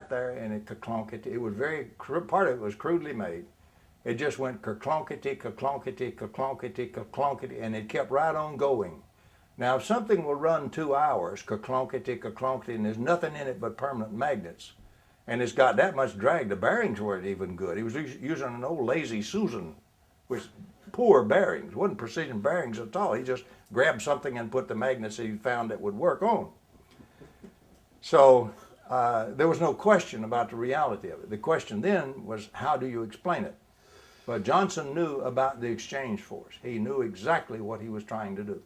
sat there and it ka-clonkety. It was part of it was crudely made. It just went ka-clonkety, ka-clonkety, ka-clonkety, ka-clonkety, and it kept right on going. Now, if something will run 2 hours, ka-clonkety, ka-clonkety, and there's nothing in it but permanent magnets, and it's got that much drag, the bearings weren't even good. He was using an old Lazy Susan, with poor bearings. It wasn't precision bearings at all. He just grabbed something and put the magnets that he found that would work on. So there was no question about the reality of it. The question then was, how do you explain it? But Johnson knew about the exchange force. He knew exactly what he was trying to do.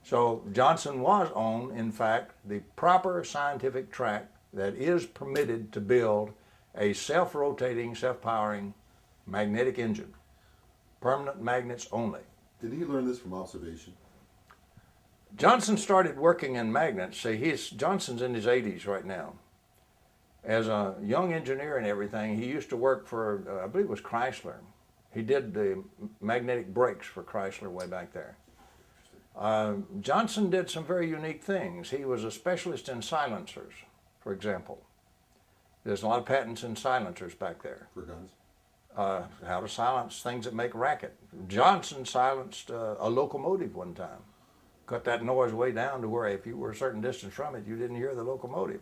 So Johnson was on, in fact, the proper scientific track that is permitted to build a self-rotating, self-powering magnetic engine. Permanent magnets only. Did he learn this from observation? Johnson started working in magnets. See, Johnson's in his 80s right now. As a young engineer and everything, he used to work for, I believe it was Chrysler. He did the magnetic brakes for Chrysler way back there. Johnson did some very unique things. He was a specialist in silencers, for example. There's a lot of patents in silencers back there. For guns? How to silence things that make racket. Johnson silenced a locomotive one time. Cut that noise way down to where if you were a certain distance from it, you didn't hear the locomotive.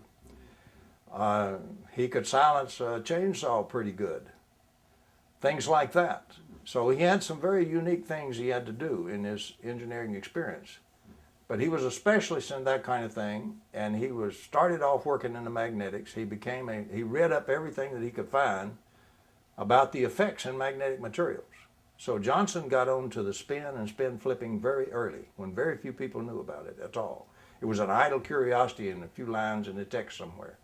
He could silence a chainsaw pretty good. Things like that. So he had some very unique things he had to do in his engineering experience. But he was a specialist in that kind of thing, and he started off working in the magnetics. He read up everything that he could find about the effects in magnetic materials. So Johnson got on to the spin and spin flipping very early, when very few people knew about it at all. It was an idle curiosity in a few lines in the text somewhere.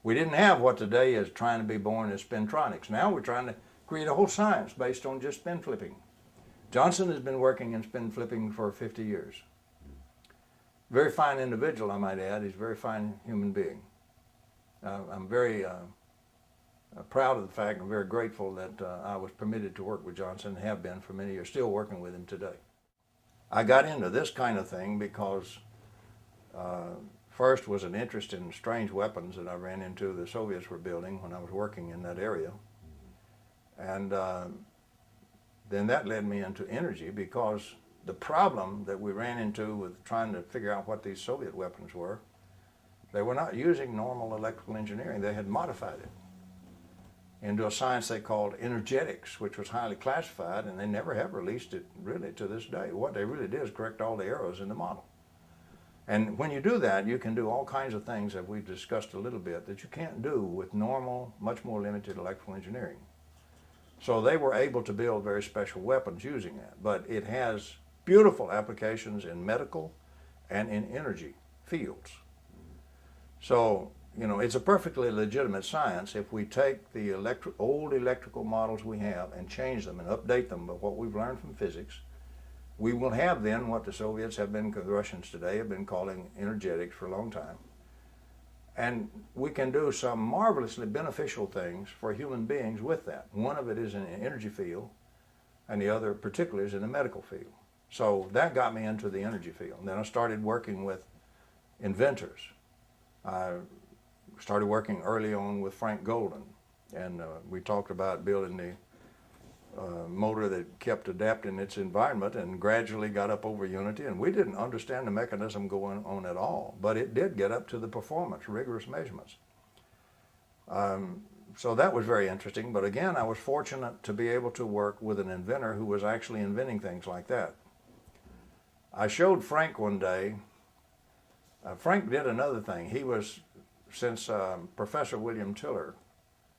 We didn't have what today is trying to be born as spintronics. Now we're trying to create a whole science based on just spin flipping. Johnson has been working in spin flipping for 50 years. Very fine individual, I might add. He's a very fine human being. I'm very proud of the fact and very grateful that I was permitted to work with Johnson and have been for many years, still working with him today. I got into this kind of thing because first was an interest in strange weapons that I ran into the Soviets were building when I was working in that area. And then that led me into energy, because the problem that we ran into with trying to figure out what these Soviet weapons were, they were not using normal electrical engineering. They had modified it into a science they called energetics, which was highly classified, and they never have released it really to this day. What they really did is correct all the errors in the model. And when you do that, you can do all kinds of things that we've discussed a little bit that you can't do with normal, much more limited electrical engineering. So they were able to build very special weapons using that, but it has beautiful applications in medical and in energy fields. So, you know, it's a perfectly legitimate science if we take the old electrical models we have and change them and update them by what we've learned from physics. We will have then what the Soviets have been, the Russians today have been calling energetics for a long time. And we can do some marvelously beneficial things for human beings with that. One of it is in the energy field, and the other particularly is in the medical field. So that got me into the energy field. And then I started working with inventors. I started working early on with Frank Golden, and we talked about building the motor that kept adapting its environment and gradually got up over unity. And we didn't understand the mechanism going on at all, but it did get up to the performance, rigorous measurements. So that was very interesting. But again, I was fortunate to be able to work with an inventor who was actually inventing things like that. I showed Frank one day. Frank did another thing. He was, since Professor William Tiller,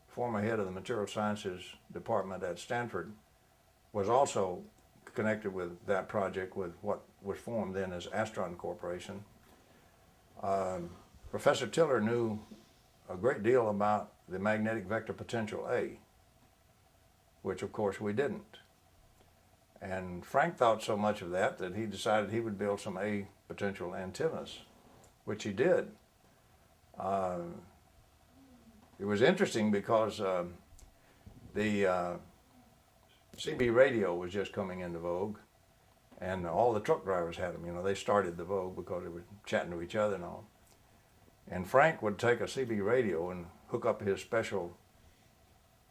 former head of the Material Sciences Department at Stanford, was also connected with that project with what was formed then as Astron Corporation. Professor Tiller knew a great deal about the magnetic vector potential A, which of course we didn't. And Frank thought so much of that that he decided he would build some A potential antennas, which he did. It was interesting because the CB radio was just coming into vogue, and all the truck drivers had them. You know, they started the vogue because they were chatting to each other and all. And Frank would take a CB radio and hook up his special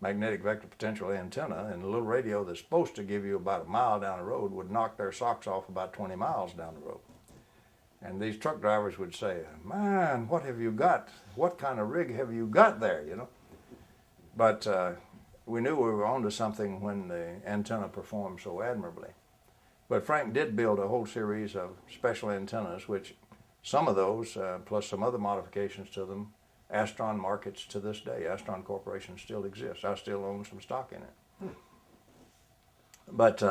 magnetic vector potential antenna, and the little radio that's supposed to give you about a mile down the road would knock their socks off about 20 miles down the road. And these truck drivers would say, man, what have you got? What kind of rig have you got there, you know? But we knew we were onto something when the antenna performed so admirably. But Frank did build a whole series of special antennas, which some of those, plus some other modifications to them, Astron markets to this day. Astron Corporation still exists. I still own some stock in it. But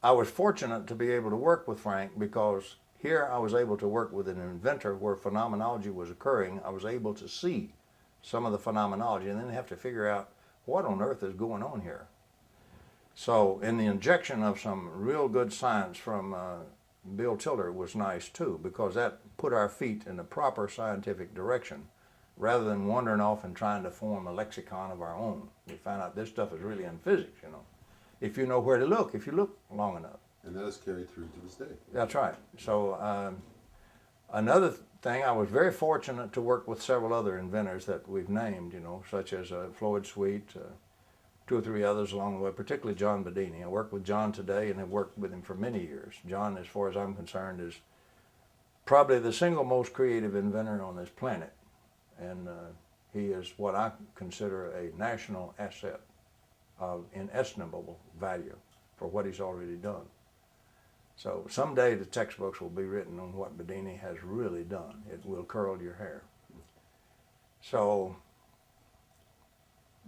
I was fortunate to be able to work with Frank, because here I was able to work with an inventor where phenomenology was occurring. I was able to see some of the phenomenology and then have to figure out what on earth is going on here. So in the injection of some real good science from Bill Tiller was nice too, because that put our feet in the proper scientific direction rather than wandering off and trying to form a lexicon of our own. We found out this stuff is really in physics, you know, if you know where to look, if you look long enough. And that is carried through to this day. That's right. So another thing, I was very fortunate to work with several other inventors that we've named, you know, such as Floyd Sweet, 2 or 3 others along the way, particularly John Bearden. I work with John today and have worked with him for many years. John, as far as I'm concerned, is probably the single most creative inventor on this planet. And he is what I consider a national asset of inestimable value for what he's already done. So someday the textbooks will be written on what Bearden has really done. It will curl your hair. So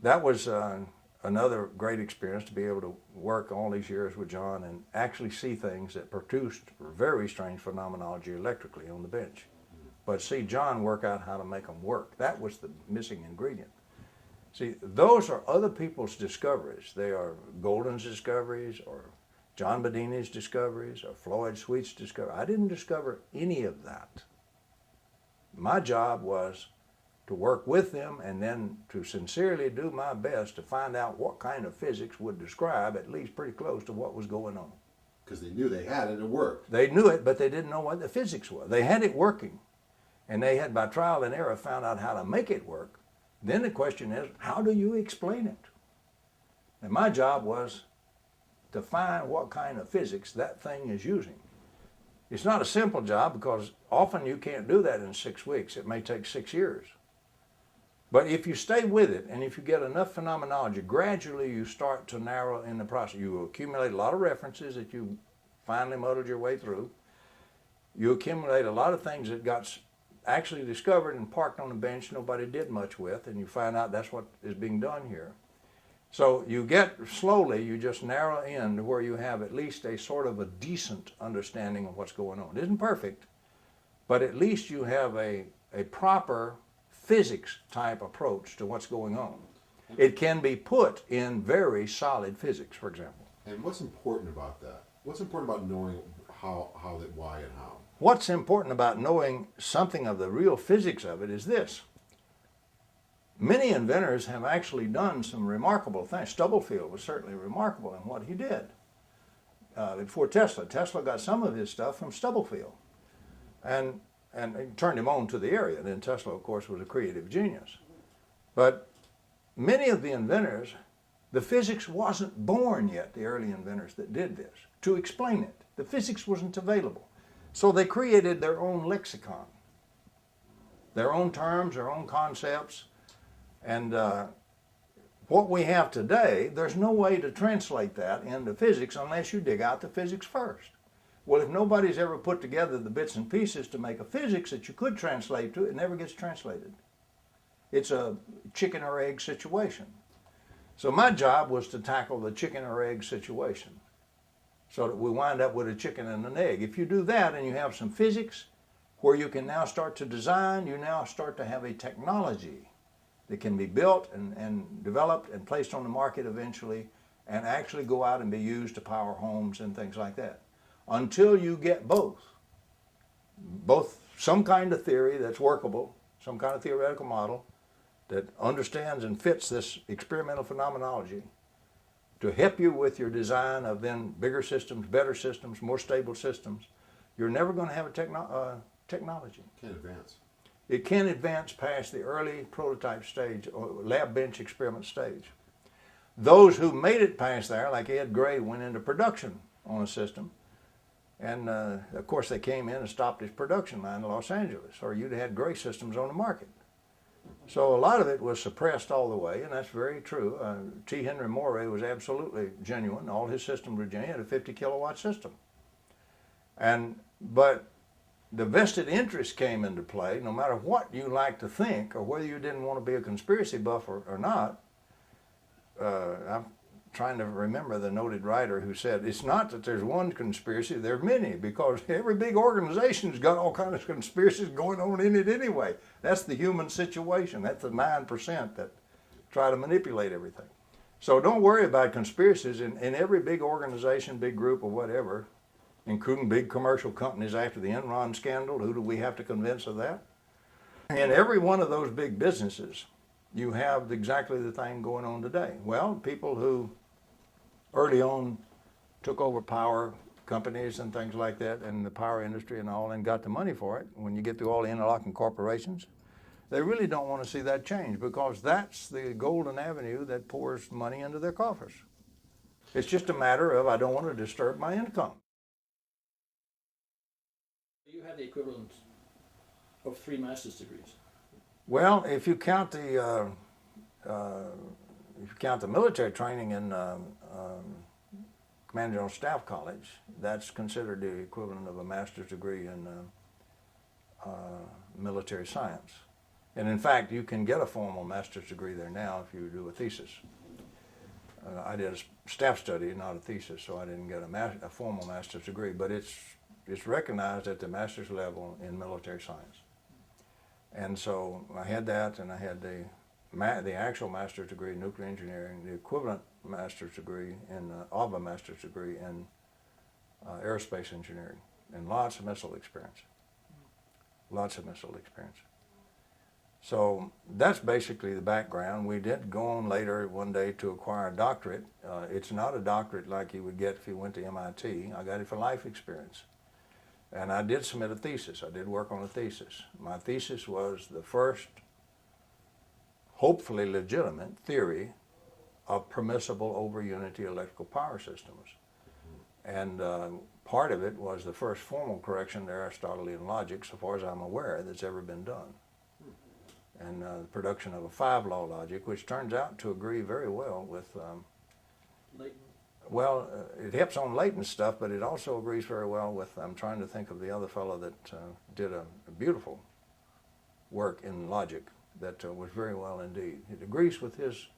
that was another great experience, to be able to work all these years with John and actually see things that produced very strange phenomenology electrically on the bench. But see John work out how to make them work. That was the missing ingredient. See, those are other people's discoveries. They are Golden's discoveries, or John Bearden's discoveries, or Floyd Sweet's discovery. I didn't discover any of that. My job was to work with them and then to sincerely do my best to find out what kind of physics would describe at least pretty close to what was going on. Because they knew they had it, it worked. They knew it, but they didn't know what the physics was. They had it working, and they had by trial and error found out how to make it work. Then the question is, how do you explain it? And my job was to find what kind of physics that thing is using. It's not a simple job, because often you can't do that in 6 weeks. It may take 6 years. But if you stay with it, and if you get enough phenomenology, gradually you start to narrow in the process. You accumulate a lot of references that you finally muddled your way through. You accumulate a lot of things that got actually discovered and parked on the bench nobody did much with, and you find out that's what is being done here. So you get slowly, you just narrow in to where you have at least a sort of a decent understanding of what's going on. It isn't perfect, but at least you have a proper physics type approach to what's going on. It can be put in very solid physics, for example. And what's important about that? What's important about knowing how, that, why, and how? What's important about knowing something of the real physics of it is this. Many inventors have actually done some remarkable things. Stubblefield was certainly remarkable in what he did. Before Tesla got some of his stuff from Stubblefield. And it turned him on to the area. And then Tesla, of course, was a creative genius. But many of the inventors, the physics wasn't born yet, the early inventors that did this, to explain it. The physics wasn't available. So they created their own lexicon, their own terms, their own concepts. And what we have today, there's no way to translate that into physics unless you dig out the physics first. Well, if nobody's ever put together the bits and pieces to make a physics that you could translate to, it never gets translated. It's a chicken or egg situation. So my job was to tackle the chicken or egg situation so that we wind up with a chicken and an egg. If you do that and you have some physics where you can now start to design, you now start to have a technology that can be built and developed and placed on the market eventually and actually go out and be used to power homes and things like that. Until you get both some kind of theory that's workable, some kind of theoretical model that understands and fits this experimental phenomenology to help you with your design of then bigger systems, better systems, more stable systems, you're never going to have a technology. Can't advance. It can't advance past the early prototype stage or lab bench experiment stage. Those who made it past there, like Ed Gray, went into production on a system. And of course, they came in and stopped his production line in Los Angeles, or you'd had Gray systems on the market. So a lot of it was suppressed all the way, and that's very true. T. Henry Moray was absolutely genuine. All his systems were genuine. He had a 50 kilowatt system. But the vested interest came into play. No matter what you like to think, or whether you didn't want to be a conspiracy buff or not, I'm trying to remember the noted writer who said, it's not that there's one conspiracy, there are many, because every big organization's got all kinds of conspiracies going on in it anyway. That's the human situation. That's the 9% that try to manipulate everything. So don't worry about conspiracies. In every big organization, big group, or whatever, including big commercial companies after the Enron scandal, who do we have to convince of that? In every one of those big businesses, you have exactly the thing going on today. Well, people who early on took over power companies and things like that, and the power industry and all, and got the money for it, when you get through all the interlocking corporations, they really don't want to see that change, because that's the golden avenue that pours money into their coffers. It's just a matter of, I don't want to disturb my income. You have the equivalent of 3 master's degrees. Well, if you count the military training in Command General Staff College, that's considered the equivalent of a master's degree in military science. And in fact, you can get a formal master's degree there now if you do a thesis. I did a staff study, not a thesis, so I didn't get a formal master's degree, but it's recognized at the master's level in military science. And so I had that, and I had the actual master's degree in nuclear engineering, the equivalent master's degree in of a master's degree in aerospace engineering, and lots of missile experience. Lots of missile experience. So that's basically the background. We did go on later one day to acquire a doctorate. It's not a doctorate like you would get if you went to MIT. I got it for life experience. And I did submit a thesis. I did work on a thesis. My thesis was the first, hopefully legitimate, theory of permissible over-unity electrical power systems. And part of it was the first formal correction to Aristotelian logic, so far as I'm aware, that's ever been done. And the production of a 5-law logic, which turns out to agree very well with well, it helps on latent stuff, but it also agrees very well with, I'm trying to think of the other fellow that did a beautiful work in logic that was very well indeed. It agrees with his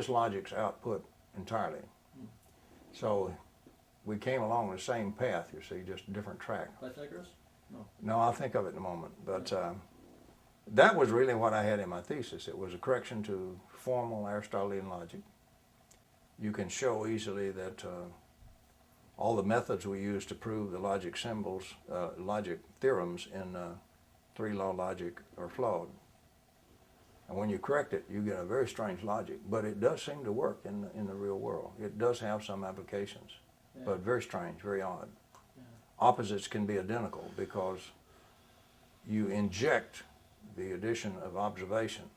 logic's output entirely. So we came along the same path, you see, just a different track. Pythagoras? No. No, I'll think of it in a moment. But that was really what I had in my thesis. It was a correction to formal Aristotelian logic. You can show easily that all the methods we use to prove the logic symbols, logic theorems in 3-law logic are flawed. And when you correct it, you get a very strange logic. But it does seem to work in the real world. It does have some applications, but very strange, very odd. Yeah. Opposites can be identical because you inject the addition of observation.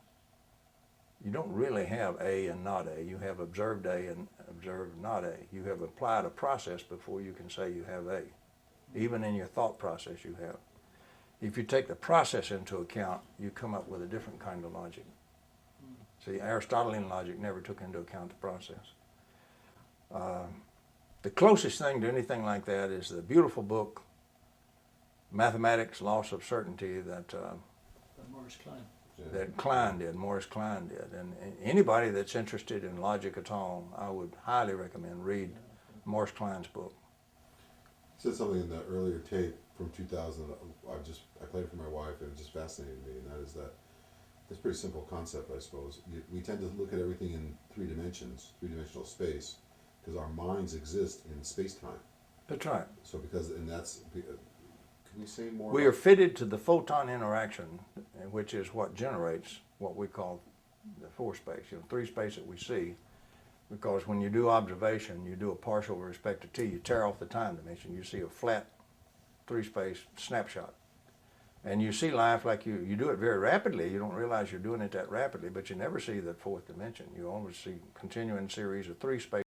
You don't really have A and not A. You have observed A and observed not A. You have applied a process before you can say you have A. Even in your thought process you have. If you take the process into account, you come up with a different kind of logic. See, Aristotelian logic never took into account the process. The closest thing to anything like that is the beautiful book, Mathematics, Loss of Certainty, that Morris Klein. That Klein did, Morris Klein did. And anybody that's interested in logic at all, I would highly recommend read Morris Klein's book. You said something in the earlier tape from 2000. I played it for my wife, and it just fascinated me, and that is that it's a pretty simple concept, I suppose. We tend to look at everything in 3 dimensions, 3-dimensional space, because our minds exist in space-time. That's right. So can you say more? We are fitted to the photon interaction, which is what generates what we call the 4 space, 3 space that we see. Because when you do observation, you do a partial with respect to t, you tear off the time dimension, you see a flat 3 space snapshot. And you see life like you do it very rapidly. You don't realize you're doing it that rapidly, but you never see the fourth dimension. You always see continuing series of three space